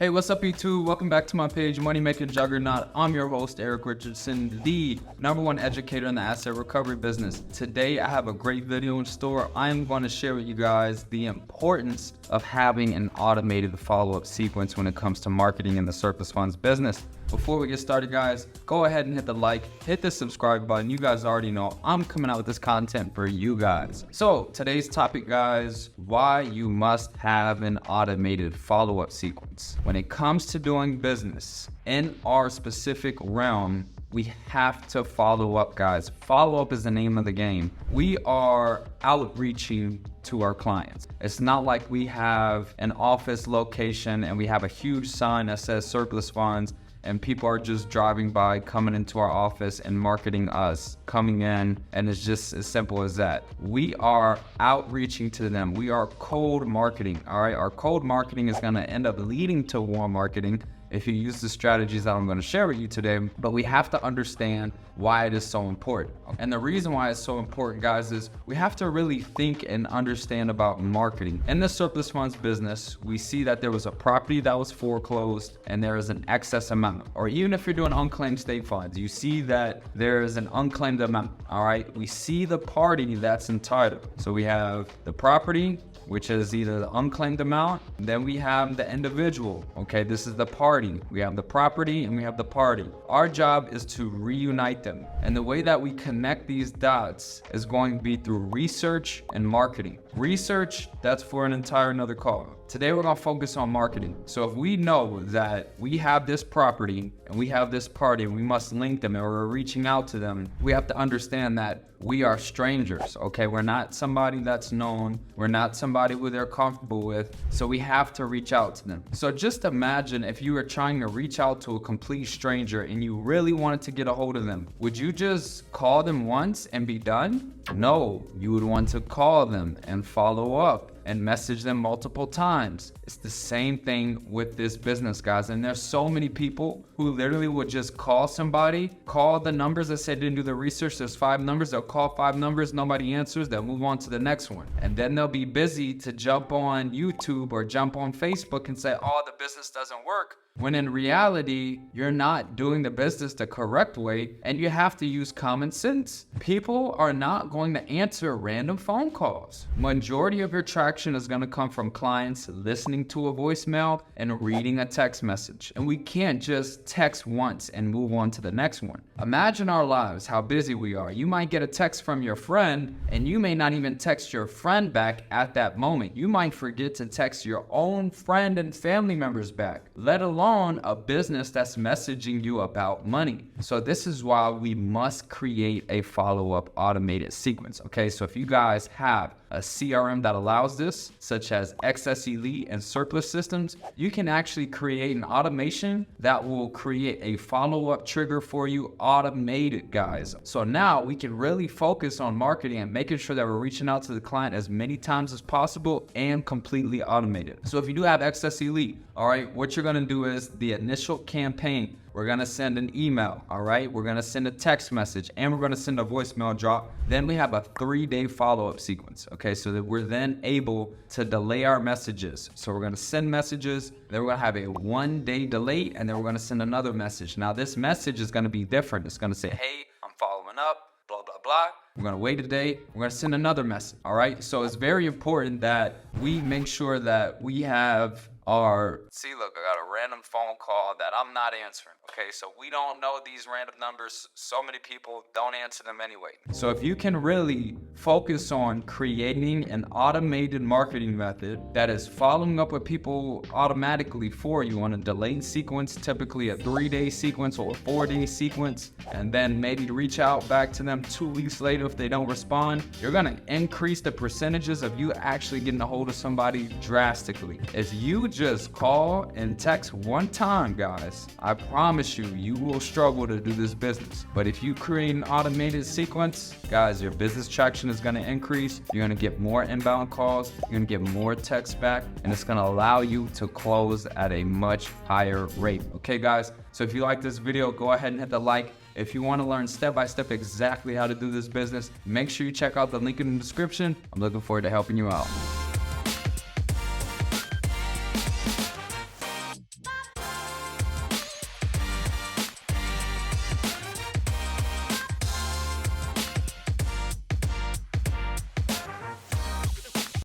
Hey, what's up YouTube? Welcome back to my page, Moneymaker Juggernaut. I'm your host, Eric Richardson, the #1 educator in the asset recovery business. Today, I have a great video in store. I'm going to share with you guys the importance of having an automated follow-up sequence when it comes to marketing in the surplus funds business. Before we get started, guys, go ahead and hit the like, hit the subscribe button. You guys already know I'm coming out with this content for you guys. So today's topic, guys, why you must have an automated follow-up sequence. When it comes to doing business in our specific realm, we have to follow up, guys. Follow up is the name of the game. We are outreaching to our clients. It's not like we have an office location and we have a huge sign that says surplus funds and people are just driving by, coming into our office and marketing us, coming in, and it's just as simple as that. We are outreaching to them. We are cold marketing, all right? Our cold marketing is gonna end up leading to warm marketing if you use the strategies that I'm going to share with you today, but we have to understand why it is so important. And the reason why it's so important, guys, is we have to really think and understand about marketing. In the surplus funds business, we see that there was a property that was foreclosed and there is an excess amount. Or even if you're doing unclaimed state funds, you see that there is an unclaimed amount, all right? We see the party that's entitled. So we have the property, which is either the unclaimed amount, then we have the individual, okay? This is the party. We have the property and we have the party. Our job is to reunite them. And the way that we connect these dots is going to be through research and marketing. Research, that's for an entire another call. Today we're gonna focus on marketing. So if we know that we have this property and we have this party and we must link them and we're reaching out to them, we have to understand that we are strangers, okay? We're not somebody that's known. We're not somebody who they're comfortable with. So we have to reach out to them. So just imagine if you were trying to reach out to a complete stranger and you really wanted to get a hold of them. Would you just call them once and be done? No, you would want to call them and follow up and message them multiple times. It's the same thing with this business, guys. And there's so many people who literally would just call somebody, call the numbers that say they didn't do the research. There's 5 numbers, they'll call 5 numbers, nobody answers, they'll move on to the next one. And then they'll be busy to jump on YouTube or jump on Facebook and say, oh, the business doesn't work. When in reality, you're not doing the business the correct way and you have to use common sense. People are not going to answer random phone calls. Majority of your traction is going to come from clients listening to a voicemail and reading a text message. And we can't just text once and move on to the next one. Imagine our lives, how busy we are. You might get a text from your friend and you may not even text your friend back at that moment. You might forget to text your own friend and family members back, let alone a business that's messaging you about money. So this is why we must create a follow-up automated sequence, okay? So if you guys have a CRM that allows this, such as Excess Elite and Surplus Systems, you can actually create an automation that will create a follow-up trigger for you automated, guys. So now we can really focus on marketing and making sure that we're reaching out to the client as many times as possible and completely automated. So if you do have Excess Elite, all right, what you're gonna do is the initial campaign, we're gonna send an email, all right? We're gonna send a text message and we're gonna send a voicemail drop. Then we have a 3-day follow-up sequence, okay? So that we're then able to delay our messages. So we're gonna send messages, then we're gonna have a 1-day delay, and then we're gonna send another message. Now this message is gonna be different. It's gonna say, hey, I'm following up, blah, blah, blah. We're gonna wait a day, we're gonna send another message, all right? So it's very important that we make sure that we have our, see, look, I got a random phone call that I'm not answering, okay? So we don't know these random numbers. So many people don't answer them anyway. So if you can really focus on creating an automated marketing method that is following up with people automatically for you on a delayed sequence, typically a 3-day sequence or a 4-day sequence, and then maybe reach out back to them 2 weeks later if they don't respond, you're gonna increase the percentages of you actually getting a hold of somebody drastically. If you just call and text one time, guys, I promise you, you will struggle to do this business. But if you create an automated sequence, guys, your business traction is gonna increase. You're gonna get more inbound calls, you're gonna get more texts back, and it's gonna allow you to close at a much higher rate. Okay, guys? So if you like this video, go ahead and hit the like. If you want to learn step-by-step exactly how to do this business, make sure you check out the link in the description. I'm looking forward to helping you out.